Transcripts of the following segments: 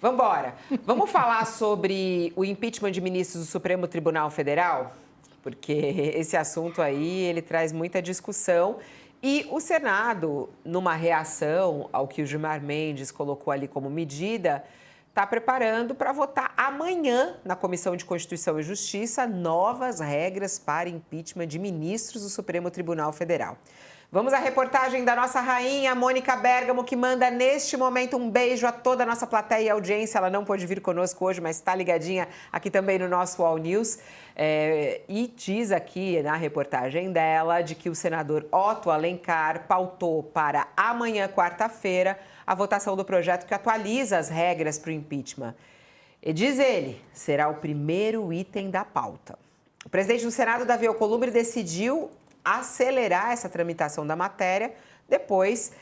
Vamos embora. Vamos falar sobre o impeachment de ministros do Supremo Tribunal Federal? Porque esse assunto aí, ele traz muita discussão. E o Senado, numa reação ao que o Gilmar Mendes colocou ali como medida, está preparando para votar amanhã na Comissão de Constituição e Justiça novas regras para impeachment de ministros do Supremo Tribunal Federal. Vamos à reportagem da nossa rainha, Mônica Bergamo, que manda neste momento um beijo a toda a nossa plateia e audiência. Ela não pôde vir conosco hoje, mas está ligadinha aqui também no nosso All News. E diz aqui na reportagem dela de que o senador Otto Alencar pautou para amanhã, quarta-feira, a votação do projeto que atualiza as regras para o impeachment. E diz ele, será o primeiro item da pauta. O presidente do Senado, Davi Alcolumbre, decidiu acelerar essa tramitação da matéria depois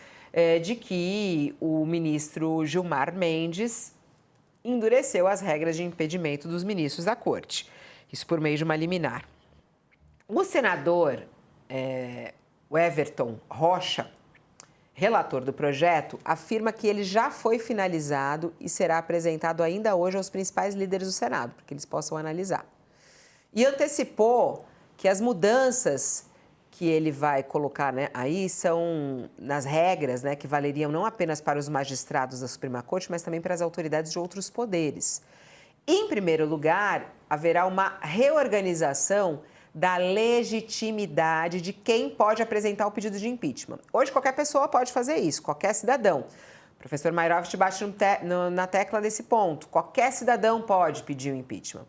de que o ministro Gilmar Mendes endureceu as regras de impedimento dos ministros da Corte. Isso por meio de uma liminar. O senador o Everton Rocha, relator do projeto, afirma que ele já foi finalizado e será apresentado ainda hoje aos principais líderes do Senado, para que eles possam analisar. E antecipou que as mudanças que ele vai colocar aí são nas regras que valeriam não apenas para os magistrados da Suprema Corte, mas também para as autoridades de outros poderes. Em primeiro lugar, haverá uma reorganização da legitimidade de quem pode apresentar o pedido de impeachment. Hoje, qualquer pessoa pode fazer isso, qualquer cidadão. O professor Mayrovich bate na tecla desse ponto. Qualquer cidadão pode pedir o impeachment.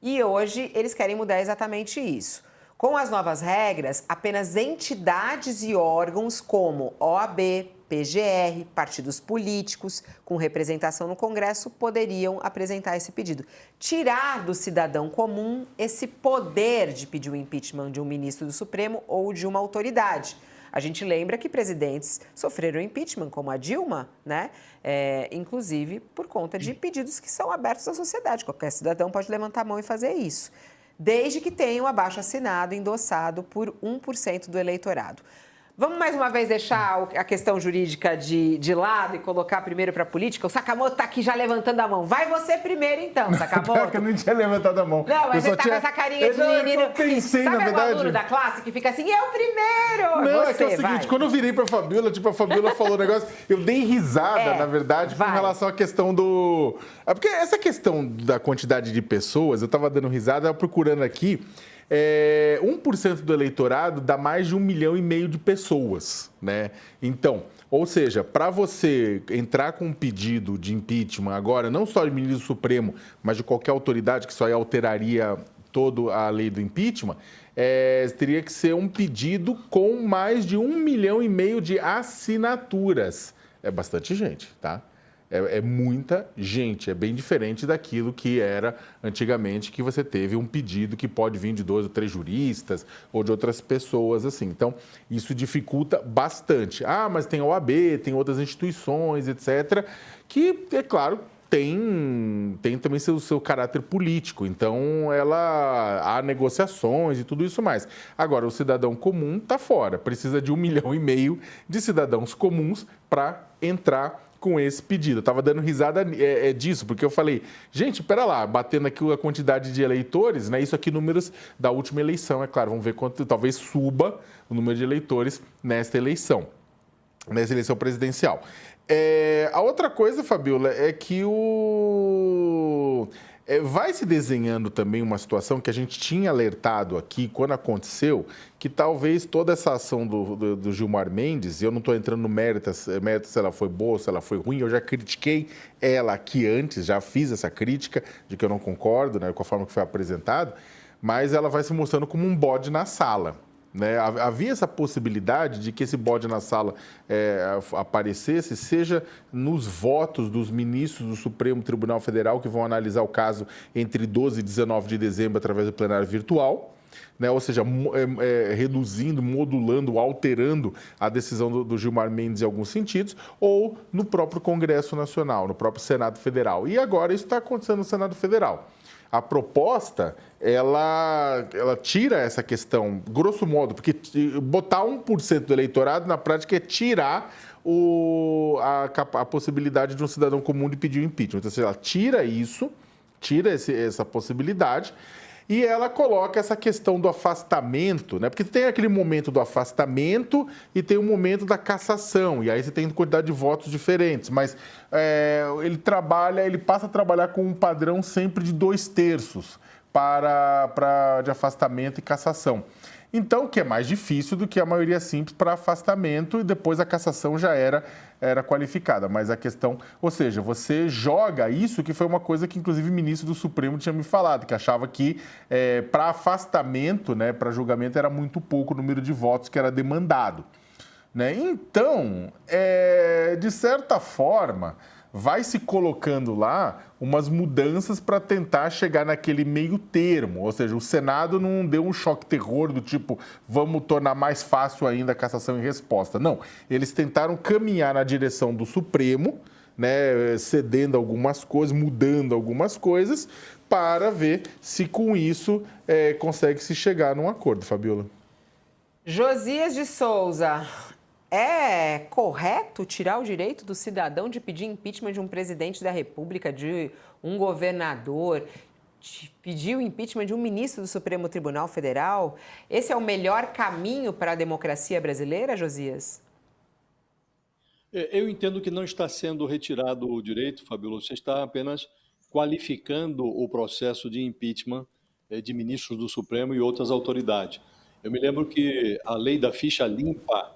E hoje, eles querem mudar exatamente isso. Com as novas regras, apenas entidades e órgãos como OAB, PGR, partidos políticos com representação no Congresso poderiam apresentar esse pedido. Tirar do cidadão comum esse poder de pedir o impeachment de um ministro do Supremo ou de uma autoridade. A gente lembra que presidentes sofreram impeachment, como a Dilma, inclusive por conta de pedidos que são abertos à sociedade. Qualquer cidadão pode levantar a mão e fazer isso, desde que tenha um abaixo-assinado endossado por 1% do eleitorado. Vamos mais uma vez deixar a questão jurídica de lado e colocar primeiro para a política? O Sakamoto está aqui já levantando a mão. Vai você primeiro, então, Sakamoto. Eu não tinha levantado a mão. Não, mas você está com essa carinha de menino. Eu pensei, sabe, na verdade. Sabe o aluno da classe que fica assim, eu primeiro? Não, você, é que é o seguinte, quando eu virei para a Fabiola, a Fabiola falou um negócio, eu dei risada, na verdade, com relação à questão do... Porque essa questão da quantidade de pessoas, eu estava dando risada, procurando aqui, 1% do eleitorado dá mais de 1,5 milhão de pessoas, Então, ou seja, para você entrar com um pedido de impeachment agora, não só de ministro do Supremo, mas de qualquer autoridade, que só aí alteraria toda a lei do impeachment, teria que ser um pedido com mais de 1,5 milhão de assinaturas. É bastante gente, tá? É muita gente, é bem diferente daquilo que era antigamente, que você teve um pedido que pode vir de 2 ou 3 juristas ou de outras pessoas, assim. Então, isso dificulta bastante. Ah, mas tem a OAB, tem outras instituições, etc., que, é claro, tem também seu caráter político. Então, há negociações e tudo isso mais. Agora, o cidadão comum está fora. Precisa de 1,5 milhão de cidadãos comuns para entrar com esse pedido. Eu estava dando risada disso, porque eu falei, gente, pera lá, batendo aqui a quantidade de eleitores, isso aqui números da última eleição, é claro, vamos ver quanto, talvez suba o número de eleitores nessa eleição presidencial. A outra coisa, Fabiola, é que vai se desenhando também uma situação que a gente tinha alertado aqui quando aconteceu, que talvez toda essa ação do Gilmar Mendes, e eu não estou entrando no mérito se ela foi boa, se ela foi ruim, eu já critiquei ela aqui antes, já fiz essa crítica de que eu não concordo com a forma que foi apresentado, mas ela vai se mostrando como um bode na sala. Havia essa possibilidade de que esse bode na sala aparecesse, seja nos votos dos ministros do Supremo Tribunal Federal, que vão analisar o caso entre 12 e 19 de dezembro através do plenário virtual, ou seja, reduzindo, modulando, alterando a decisão do Gilmar Mendes em alguns sentidos, ou no próprio Congresso Nacional, no próprio Senado Federal. E agora isso está acontecendo no Senado Federal. A proposta, ela tira essa questão, grosso modo, porque botar 1% do eleitorado, na prática, é tirar a possibilidade de um cidadão comum de pedir o impeachment. Então, ela tira isso, essa possibilidade, e ela coloca essa questão do afastamento, né? Porque tem aquele momento do afastamento e tem o momento da cassação, e aí você tem quantidade de votos diferentes, mas ele passa a trabalhar com um padrão sempre de 2/3 de afastamento e cassação. Então, que é mais difícil do que a maioria simples para afastamento, e depois a cassação já era qualificada. Mas a questão, ou seja, você joga isso, que foi uma coisa que inclusive o ministro do Supremo tinha me falado, que achava que para afastamento, né, para julgamento, era muito pouco o número de votos que era demandado. Né? Então, de certa forma, vai se colocando lá umas mudanças para tentar chegar naquele meio termo. Ou seja, o Senado não deu um choque terror do tipo, vamos tornar mais fácil ainda a cassação em resposta. Não, eles tentaram caminhar na direção do Supremo, né, cedendo algumas coisas, mudando algumas coisas, para ver se com isso consegue se chegar num acordo, Fabiola. Josias de Souza, é correto tirar o direito do cidadão de pedir impeachment de um presidente da República, de um governador, de pedir o impeachment de um ministro do Supremo Tribunal Federal? Esse é o melhor caminho para a democracia brasileira, Josias? Eu entendo que não está sendo retirado o direito, Fabiola, você está apenas qualificando o processo de impeachment de ministros do Supremo e outras autoridades. Eu me lembro que a lei da ficha limpa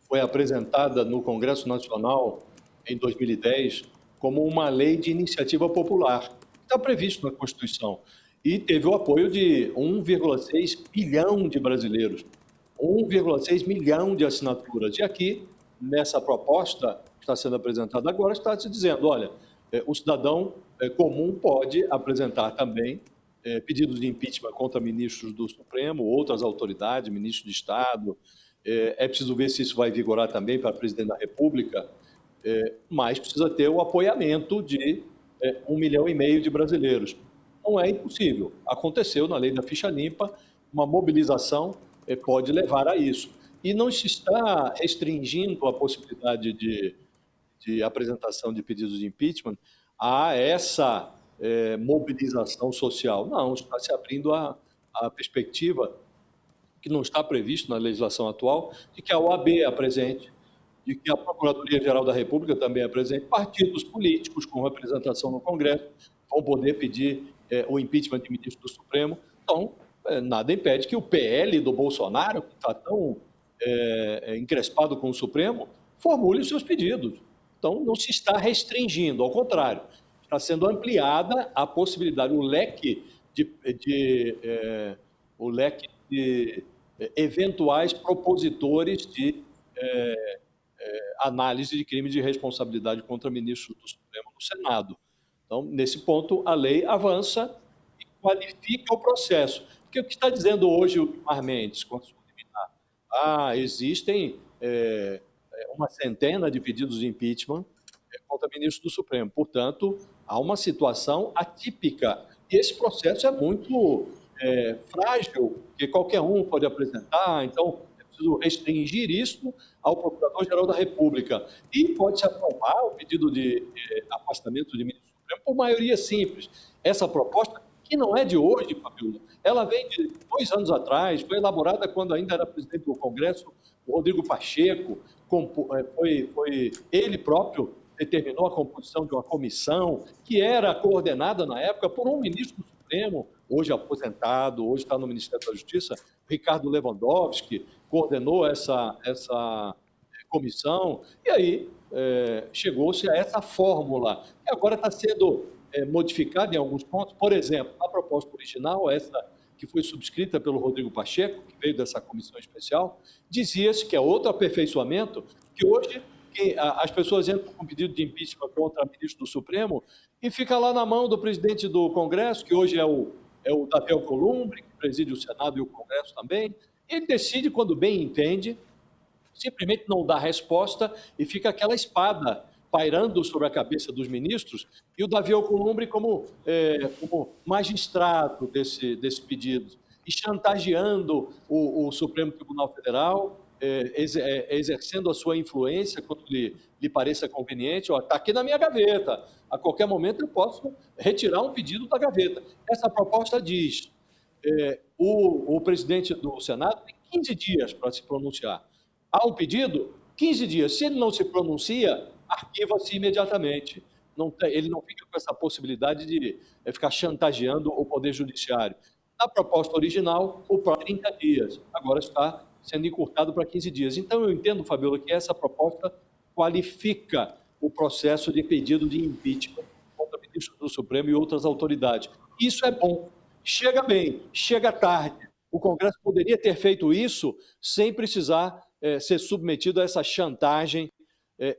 foi apresentada no Congresso Nacional em 2010 como uma lei de iniciativa popular. Está previsto na Constituição. E teve o apoio de 1,6 bilhão de brasileiros, 1,6 milhão de assinaturas. E aqui, nessa proposta que está sendo apresentada agora, está se dizendo, olha, o cidadão comum pode apresentar também pedidos de impeachment contra ministros do Supremo, outras autoridades, ministros de Estado. É preciso ver se isso vai vigorar também para o presidente da República, mas precisa ter o apoiamento de 1,5 milhão de brasileiros. Não é impossível. Aconteceu na lei da ficha limpa, uma mobilização pode levar a isso. E não se está restringindo a possibilidade de apresentação de pedidos de impeachment a essa mobilização social. Não, está se abrindo a perspectiva, que não está previsto na legislação atual, de que a OAB é presente, de que a Procuradoria-Geral da República também é presente, partidos políticos com representação no Congresso vão poder pedir o impeachment de ministro do Supremo. Então, nada impede que o PL do Bolsonaro, que está tão encrespado com o Supremo, formule os seus pedidos. Então, não se está restringindo, ao contrário, está sendo ampliada a possibilidade, o leque de eventuais propositores de análise de crime de responsabilidade contra ministros do Supremo no Senado. Então, nesse ponto, a lei avança e qualifica o processo. Porque o que está dizendo hoje o Gilmar Mendes, com a sua liminar? Existem uma centena de pedidos de impeachment contra ministros do Supremo. Portanto, há uma situação atípica. E esse processo é muito frágil, que qualquer um pode apresentar, então é preciso restringir isso ao Procurador-Geral da República. E pode-se aprovar o pedido de afastamento de ministro do Supremo por maioria simples. Essa proposta, que não é de hoje, Fabiola, ela vem de 2 anos atrás, foi elaborada quando ainda era presidente do Congresso, o Rodrigo Pacheco, foi ele próprio determinou a composição de uma comissão que era coordenada na época por um ministro do Supremo, hoje aposentado, hoje está no Ministério da Justiça, Ricardo Lewandowski, coordenou essa comissão, e aí chegou-se a essa fórmula, que agora está sendo modificada em alguns pontos. Por exemplo, a proposta original, essa que foi subscrita pelo Rodrigo Pacheco, que veio dessa comissão especial, dizia-se que é outro aperfeiçoamento, que hoje as pessoas entram com pedido de impeachment contra o ministro do Supremo e fica lá na mão do presidente do Congresso, que hoje é o Davi Alcolumbre, que preside o Senado e o Congresso também. Ele decide quando bem entende, simplesmente não dá resposta e fica aquela espada pairando sobre a cabeça dos ministros, e o Davi Alcolumbre como magistrado desse pedido, e chantageando o Supremo Tribunal Federal, exercendo a sua influência quando lhe pareça conveniente. Está aqui na minha gaveta, a qualquer momento eu posso retirar um pedido da gaveta. Essa proposta diz, o presidente do Senado tem 15 dias para se pronunciar. Há um pedido, 15 dias. Se ele não se pronuncia, arquiva-se imediatamente. Ele não fica com essa possibilidade de ficar chantageando o Poder Judiciário. Na proposta original, o prazo 30 dias. Agora está sendo encurtado para 15 dias. Então, eu entendo, Fabiola, que essa proposta qualifica o processo de pedido de impeachment contra ministros do Supremo e outras autoridades. Isso é bom. Chega bem, chega tarde. O Congresso poderia ter feito isso sem precisar ser submetido a essa chantagem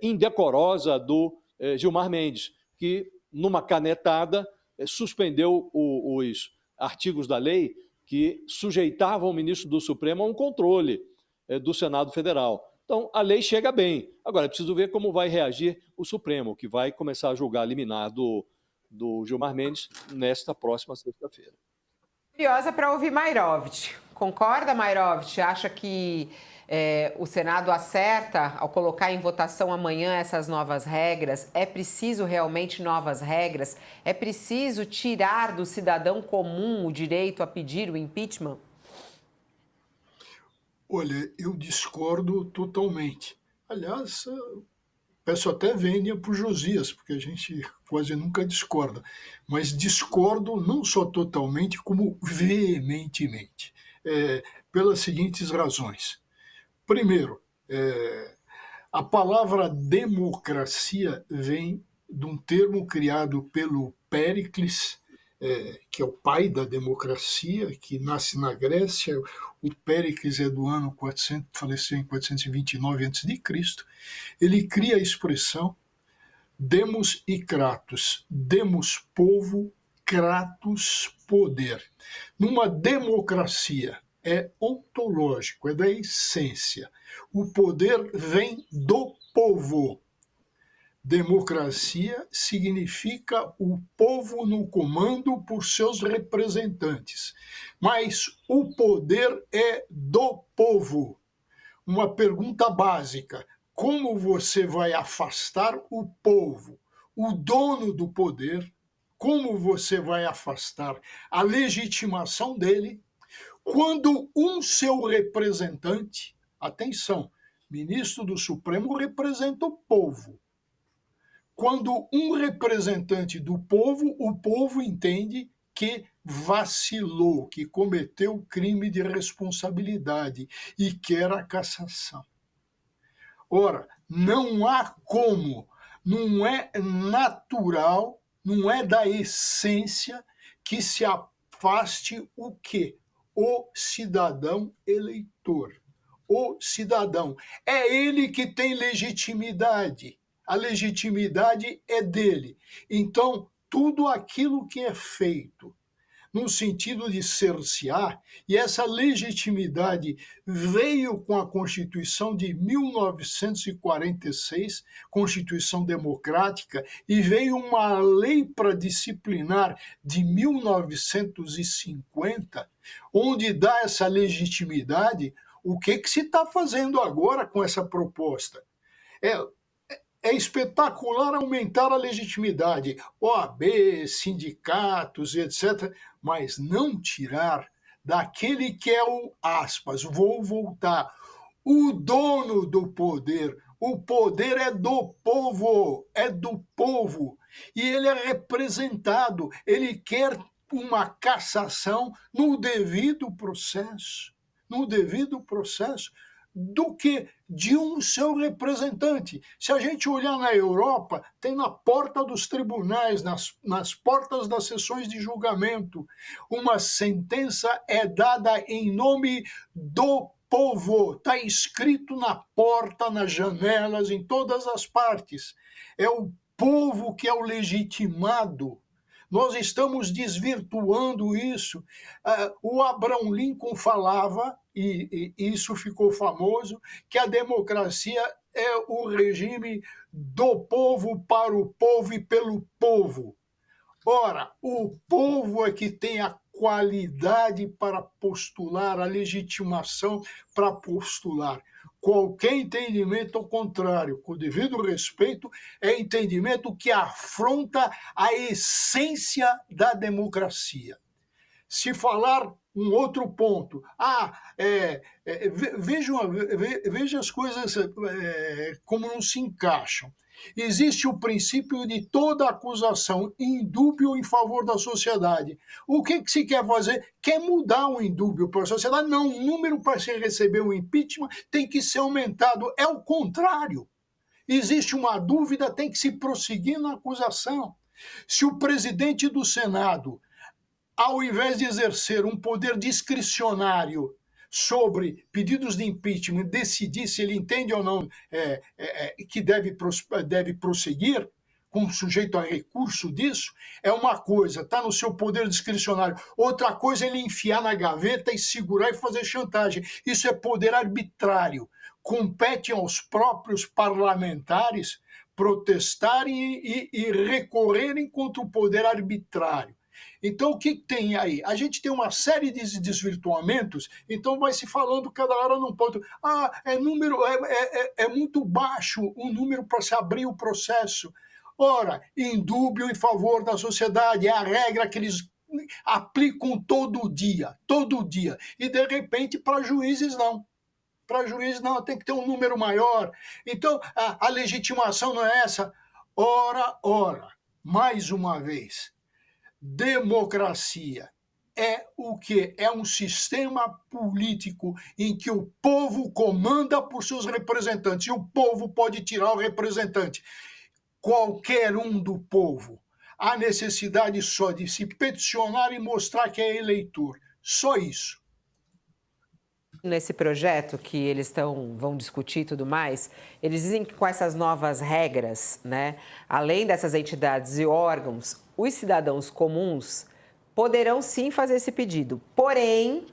indecorosa do Gilmar Mendes, que, numa canetada, suspendeu os artigos da lei que sujeitavam o ministro do Supremo a um controle do Senado Federal. Então, a lei chega bem. Agora, é preciso ver como vai reagir o Supremo, que vai começar a julgar a liminar do Gilmar Mendes nesta próxima sexta-feira. Curiosa para ouvir Mairovitch. Concorda, Mairovitch? Acha que o Senado acerta ao colocar em votação amanhã essas novas regras? É preciso realmente novas regras? É preciso tirar do cidadão comum o direito a pedir o impeachment? Olha, eu discordo totalmente. Aliás, peço até vênia para o Josias, porque a gente quase nunca discorda. Mas discordo não só totalmente, como veementemente, pelas seguintes razões. Primeiro, a palavra democracia vem de um termo criado pelo Péricles, que é o pai da democracia, que nasce na Grécia. O Péricles é do ano 400, faleceu em 429 a.C. Ele cria a expressão demos e kratos. Demos, povo, kratos, poder. Numa democracia, é ontológico, é da essência. O poder vem do povo. Democracia significa o povo no comando por seus representantes. Mas o poder é do povo. Uma pergunta básica: como você vai afastar o povo, o dono do poder? Como você vai afastar a legitimação dele quando um seu representante, atenção, ministro do Supremo representa o povo. Quando um representante do povo, o povo entende que vacilou, que cometeu crime de responsabilidade e quer a cassação. Ora, não há como, não é natural, não é da essência que se afaste o quê? O cidadão eleitor. O cidadão. É ele que tem legitimidade. A legitimidade é dele. Então, tudo aquilo que é feito no sentido de cercear, e essa legitimidade veio com a Constituição de 1946, Constituição Democrática, e veio uma lei para disciplinar de 1950, onde dá essa legitimidade. O que se está fazendo agora com essa proposta? É espetacular aumentar a legitimidade, OAB, sindicatos, etc., mas não tirar daquele que é o, aspas, vou voltar, o dono do poder. O poder é do povo, e ele é representado, ele quer uma cassação no devido processo, do que de um seu representante. Se a gente olhar na Europa, tem na porta dos tribunais, nas portas das sessões de julgamento, uma sentença é dada em nome do povo, está escrito na porta, nas janelas, em todas as partes. É o povo que é o legitimado. Nós estamos desvirtuando isso. O Abraham Lincoln falava, e isso ficou famoso, que a democracia é o regime do povo, para o povo e pelo povo. Ora, o povo é que tem a qualidade para postular, a legitimação para postular. Qualquer entendimento ao contrário, com o devido respeito, é entendimento que afronta a essência da democracia. Se falar um outro ponto, veja as coisas como não se encaixam. Existe o princípio de toda acusação indúbio em favor da sociedade. O que se quer fazer? Quer mudar o indúbio para a sociedade? Não, o número para se receber o impeachment tem que ser aumentado. É o contrário. Existe uma dúvida, tem que se prosseguir na acusação. Se o presidente do Senado, ao invés de exercer um poder discricionário sobre pedidos de impeachment, decidir se ele entende ou não que deve prosseguir, com sujeito a recurso disso, é uma coisa, está no seu poder discricionário. Outra coisa é ele enfiar na gaveta e segurar e fazer chantagem. Isso é poder arbitrário. Compete aos próprios parlamentares protestarem e recorrerem contra o poder arbitrário. Então, o que tem aí? A gente tem uma série de desvirtuamentos, então vai se falando cada hora num ponto. É muito baixo o número para se abrir o processo. Ora, indúbio em favor da sociedade, é a regra que eles aplicam todo dia. E, de repente, para juízes, não. Para juízes, não, tem que ter um número maior. Então, a legitimação não é essa. Ora, mais uma vez, democracia é o que? É um sistema político em que o povo comanda por seus representantes e o povo pode tirar o representante. Qualquer um do povo. Há necessidade só de se peticionar e mostrar que é eleitor. Só isso. Nesse projeto que eles vão discutir e tudo mais, eles dizem que com essas novas regras, né, além dessas entidades e órgãos, os cidadãos comuns poderão sim fazer esse pedido. Porém,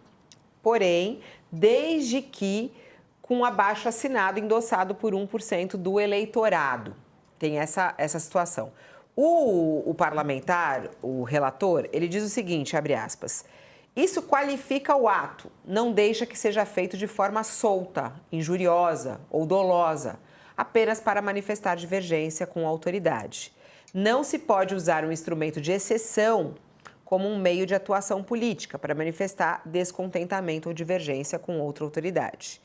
desde que com abaixo-assinado endossado por 1% do eleitorado. Tem essa situação. O parlamentar, o relator, ele diz o seguinte, abre aspas, isso qualifica o ato, não deixa que seja feito de forma solta, injuriosa ou dolosa, apenas para manifestar divergência com a autoridade. Não se pode usar um instrumento de exceção como um meio de atuação política para manifestar descontentamento ou divergência com outra autoridade.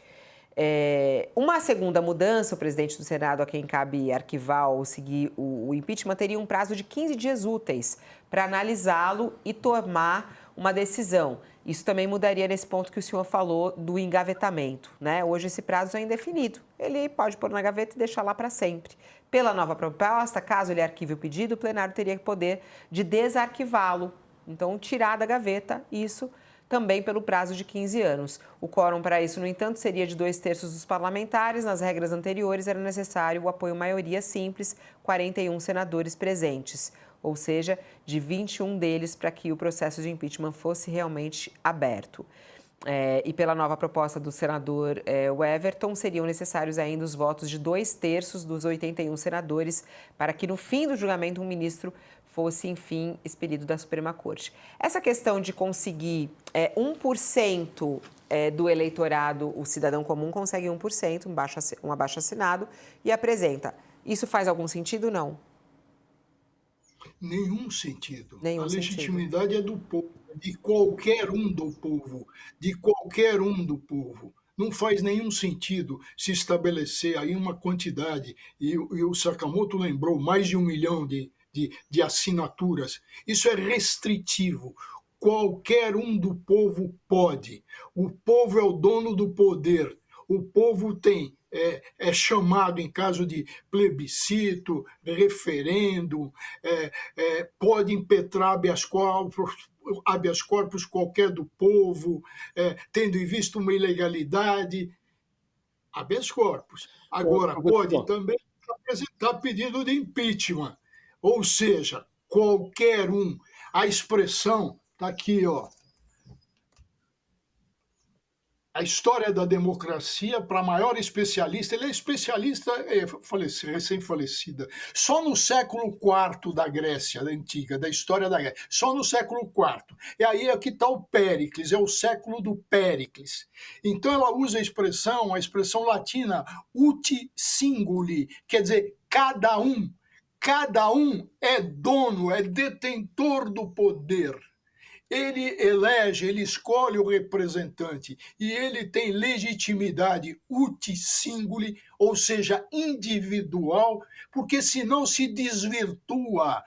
Uma segunda mudança, o presidente do Senado, a quem cabe arquivar ou seguir o impeachment, teria um prazo de 15 dias úteis para analisá-lo e tomar uma decisão. Isso também mudaria nesse ponto que o senhor falou do engavetamento, né? Hoje esse prazo é indefinido. Ele pode pôr na gaveta e deixar lá para sempre. Pela nova proposta, caso ele arquive o pedido, o plenário teria poder de desarquivá-lo. Então, tirar da gaveta isso também pelo prazo de 15 anos. O quórum para isso, no entanto, seria de 2/3 dos parlamentares. Nas regras anteriores, era necessário o apoio maioria simples, 41 senadores presentes, ou seja, de 21 deles para que o processo de impeachment fosse realmente aberto. E pela nova proposta do senador Everton, seriam necessários ainda os votos de 2/3 dos 81 senadores para que, no fim do julgamento, um ministro fosse, enfim, expelido da Suprema Corte. Essa questão de conseguir 1% do eleitorado, o cidadão comum consegue 1%, um abaixo-assinado, e apresenta. Isso faz algum sentido, não? Nenhum sentido. Nenhum a legitimidade sentido. É do povo, de qualquer um do povo, de qualquer um do povo. Não faz nenhum sentido se estabelecer aí uma quantidade, e o Sakamoto lembrou, mais de 1 milhão de assinaturas. Isso é restritivo. Qualquer um do povo pode. O povo é o dono do poder. O povo tem é chamado em caso de plebiscito, referendo, pode impetrar habeas corpus qualquer do povo, tendo em vista uma ilegalidade, habeas corpus. Agora, pode também apresentar pedido de impeachment, ou seja, qualquer um. A expressão está aqui, ó. a história da democracia para a maior especialista. Ele é especialista, recém-falecida, só no século IV da Grécia antiga, da história da Grécia, só no século IV. E aí aqui está o Péricles, é o século do Péricles. Então ela usa a expressão latina uti singuli, quer dizer, cada um. Cada um é dono, é detentor do poder. Ele elege, ele escolhe o representante e ele tem legitimidade uti singuli, ou seja, individual, porque senão se desvirtua.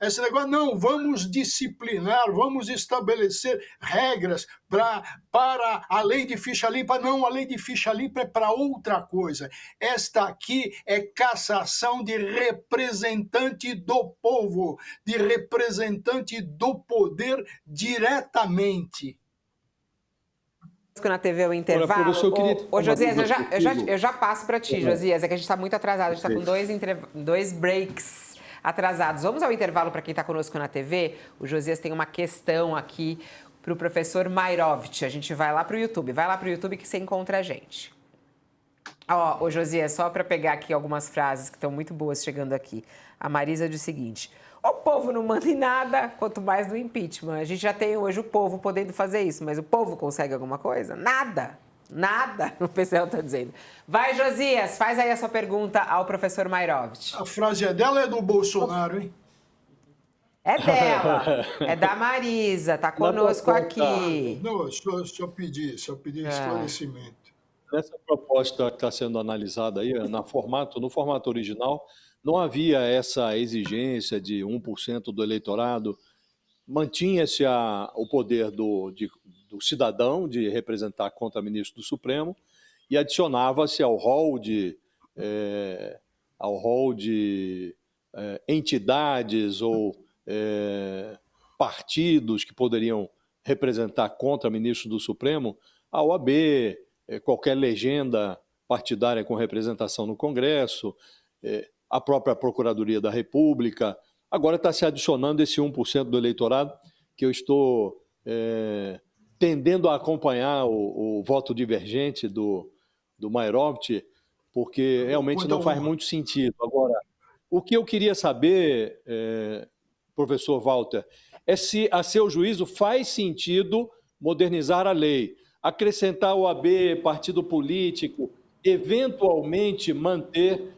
Esse negócio, não, vamos disciplinar, vamos estabelecer regras para a lei de ficha limpa. Não, a lei de ficha limpa é para outra coisa. Esta aqui é cassação de representante do povo, de representante do poder diretamente. Na TV o intervalo. Ô, Josias, eu já passo para ti, Josias. É que a gente está muito atrasado, a gente está com dois breaks atrasados. Vamos ao intervalo para quem está conosco na TV. O Josias tem uma questão aqui para o professor Mairovitch. A gente vai lá para o YouTube. Vai lá para o YouTube que você encontra a gente. Ó, ô Josias, só para pegar aqui algumas frases que estão muito boas chegando aqui. A Marisa diz o seguinte: o povo não manda em nada, quanto mais no impeachment. A gente já tem hoje o povo podendo fazer isso, mas o povo consegue alguma coisa? Nada. Nada, o pessoal está dizendo. Vai, Josias, faz aí a sua pergunta ao professor Mairovitch. A frase é dela ou é do Bolsonaro, hein? É dela, é da Marisa, está conosco aqui. Não, só pedi esclarecimento. Nessa proposta que está sendo analisada aí, no formato original, não havia essa exigência de 1% do eleitorado, mantinha-se o poder do cidadão de representar contra ministro do Supremo e adicionava-se ao rol de entidades ou partidos que poderiam representar contra ministro do Supremo, a OAB, qualquer legenda partidária com representação no Congresso, a própria Procuradoria da República. Agora está se adicionando esse 1% do eleitorado, que eu estou tendendo a acompanhar o voto divergente do Mairovitch, porque realmente não faz muito sentido. Agora, o que eu queria saber, professor Walter, é se, a seu juízo, faz sentido modernizar a lei, acrescentar o OAB, partido político, eventualmente manter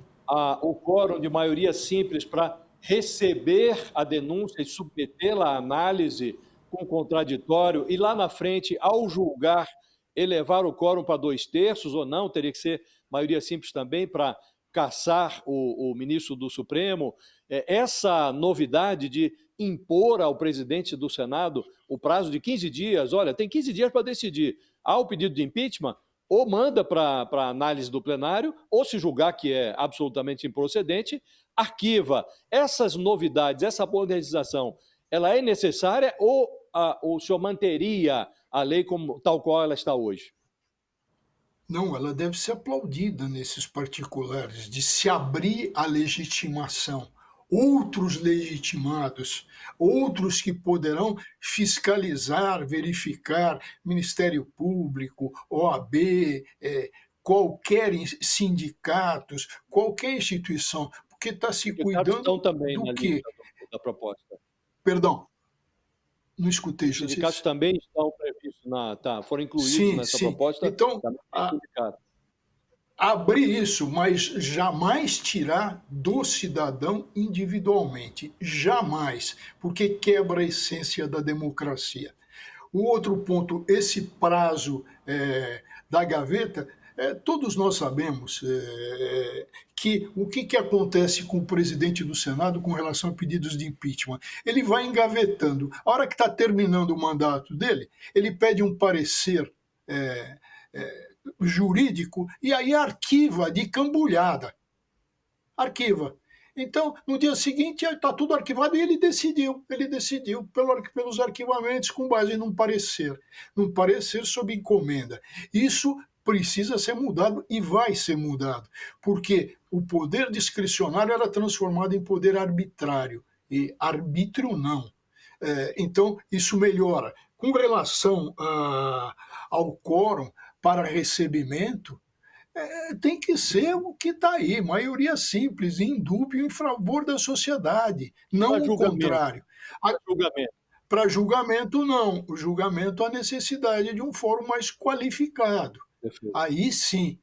o quórum de maioria simples para receber a denúncia e submetê-la à análise com contraditório e lá na frente, ao julgar, elevar o quórum para 2/3 ou não, teria que ser maioria simples também para cassar o ministro do Supremo. Essa novidade de impor ao presidente do Senado o prazo de 15 dias, olha, tem 15 dias para decidir. Há o pedido de impeachment, ou manda para análise do plenário, ou se julgar que é absolutamente improcedente, arquiva. Essas novidades, essa modernização, ela é necessária ou o senhor manteria a lei como, tal qual ela está hoje? Não, ela deve ser aplaudida nesses particulares, de se abrir a legitimação. Outros legitimados, outros que poderão fiscalizar, verificar, Ministério Público, OAB, qualquer sindicatos, qualquer instituição, porque está se cuidando também do quê? Da proposta. Perdão, não escutei. Os sindicatos também estão previstos, foram incluídos nessa proposta. Então, abrir isso, mas jamais tirar do cidadão individualmente. Jamais, porque quebra a essência da democracia. O outro ponto, esse prazo da gaveta, todos nós sabemos que o que acontece com o presidente do Senado com relação a pedidos de impeachment. Ele vai engavetando. A hora que está terminando o mandato dele, ele pede um parecer jurídico e aí arquiva de cambulhada. Arquiva. Então, no dia seguinte, está tudo arquivado e ele decidiu pelos arquivamentos com base num parecer sob encomenda. Isso precisa ser mudado e vai ser mudado, porque o poder discricionário era transformado em poder arbitrário, e arbítrio não. Então, isso melhora. Com relação ao quórum para recebimento, tem que ser o que está aí, maioria simples, indúbio em favor da sociedade, não Para o julgamento, contrário. para julgamento. Para julgamento, não. O julgamento, há necessidade de um fórum mais qualificado. Perfeito. Aí sim,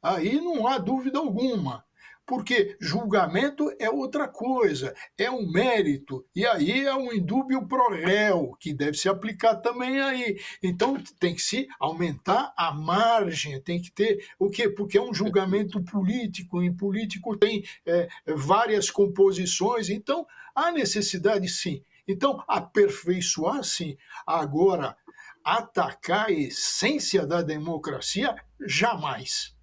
aí não há dúvida alguma. Porque julgamento é outra coisa, é um mérito, e aí é um indúbio pro réu, que deve se aplicar também aí. Então tem que se aumentar a margem, tem que ter o quê? Porque é um julgamento político, em político tem várias composições, então há necessidade sim. Então, aperfeiçoar sim. Agora, atacar a essência da democracia, jamais.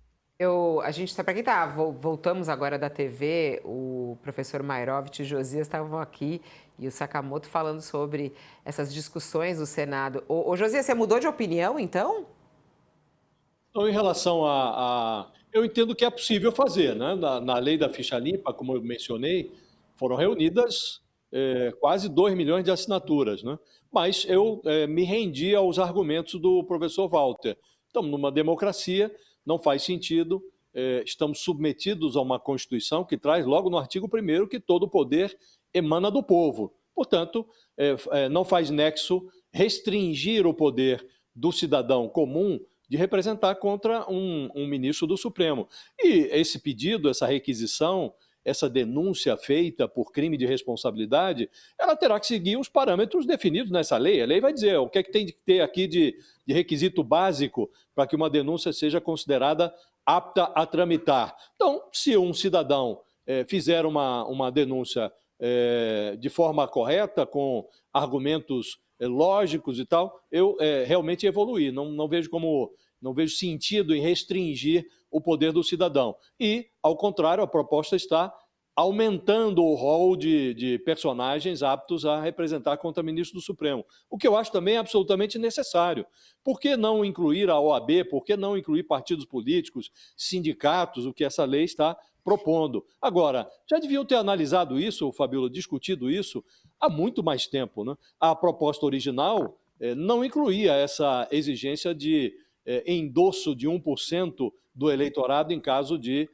A gente está para quem tá, voltamos agora da TV, o professor Mairovitch e Josias estavam aqui e o Sakamoto falando sobre essas discussões do Senado. Ô Josias, você mudou de opinião, então? Então, em relação eu entendo que é possível fazer, né? Na lei da ficha limpa, como eu mencionei, foram reunidas quase 2 milhões de assinaturas, né? Mas eu me rendi aos argumentos do professor Walter. Estamos numa democracia, não faz sentido, estamos submetidos a uma Constituição que traz logo no artigo 1º que todo poder emana do povo. Portanto, não faz nexo restringir o poder do cidadão comum de representar contra um ministro do Supremo. E esse pedido, essa requisição, essa denúncia feita por crime de responsabilidade, ela terá que seguir os parâmetros definidos nessa lei. A lei vai dizer o que é que tem que ter aqui de requisito básico para que uma denúncia seja considerada apta a tramitar. Então, se um cidadão fizer uma denúncia de forma correta, com argumentos lógicos e tal, eu realmente evoluí. Não vejo sentido em restringir o poder do cidadão. E, ao contrário, a proposta está aumentando o rol de personagens aptos a representar contra ministro do Supremo. O que eu acho também absolutamente necessário. Por que não incluir a OAB? Por que não incluir partidos políticos, sindicatos, o que essa lei está propondo? Agora, já deviam ter analisado isso, Fabíola, discutido isso há muito mais tempo, né? A proposta original não incluía essa exigência de endosso de 1% do eleitorado em caso de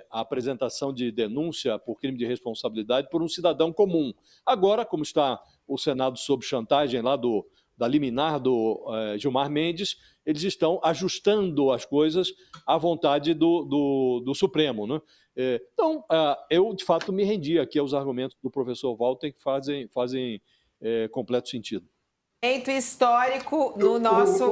apresentação de denúncia por crime de responsabilidade por um cidadão comum. Agora, como está o Senado sob chantagem lá da liminar do Gilmar Mendes, eles estão ajustando as coisas à vontade do Supremo, né? Então, eu, de fato, me rendi aqui aos argumentos do professor Walter, que fazem completo sentido. Momento histórico no nosso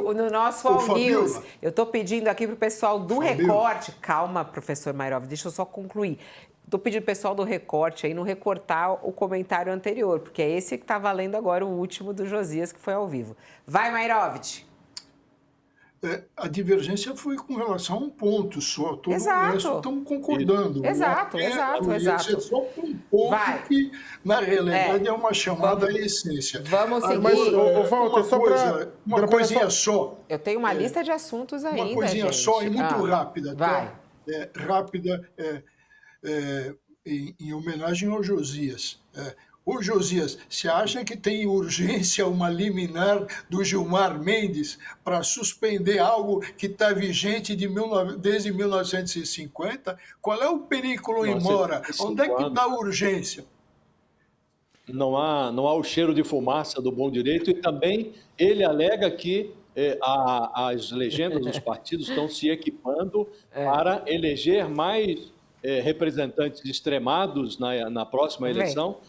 All News. Eu estou pedindo aqui para o pessoal do Recorte... Calma, professor Mairovitch, deixa eu só concluir. Estou pedindo para o pessoal do Recorte aí não recortar o comentário anterior, porque é esse que está valendo agora, o último do Josias, que foi ao vivo. Vai, Mairovitch. A divergência foi com relação a um ponto só. Todo Exato. o resto estamos concordando. Exato. É só um ponto que, na realidade, é uma chamada à essência. Vamos seguir. Mas, Walter, só para... Uma coisinha só. Eu tenho uma lista de assuntos ainda, Uma coisinha gente. só e muito rápida. Vai. Rápida, em homenagem ao Josias. Ô Josias, você acha que tem urgência uma liminar do Gilmar Mendes para suspender algo que está vigente desde 1950? Qual é o perigo em mora? Onde é que está a urgência? Não há o cheiro de fumaça do bom direito, e também ele alega que as legendas dos partidos estão se equipando para eleger mais representantes extremados na próxima eleição,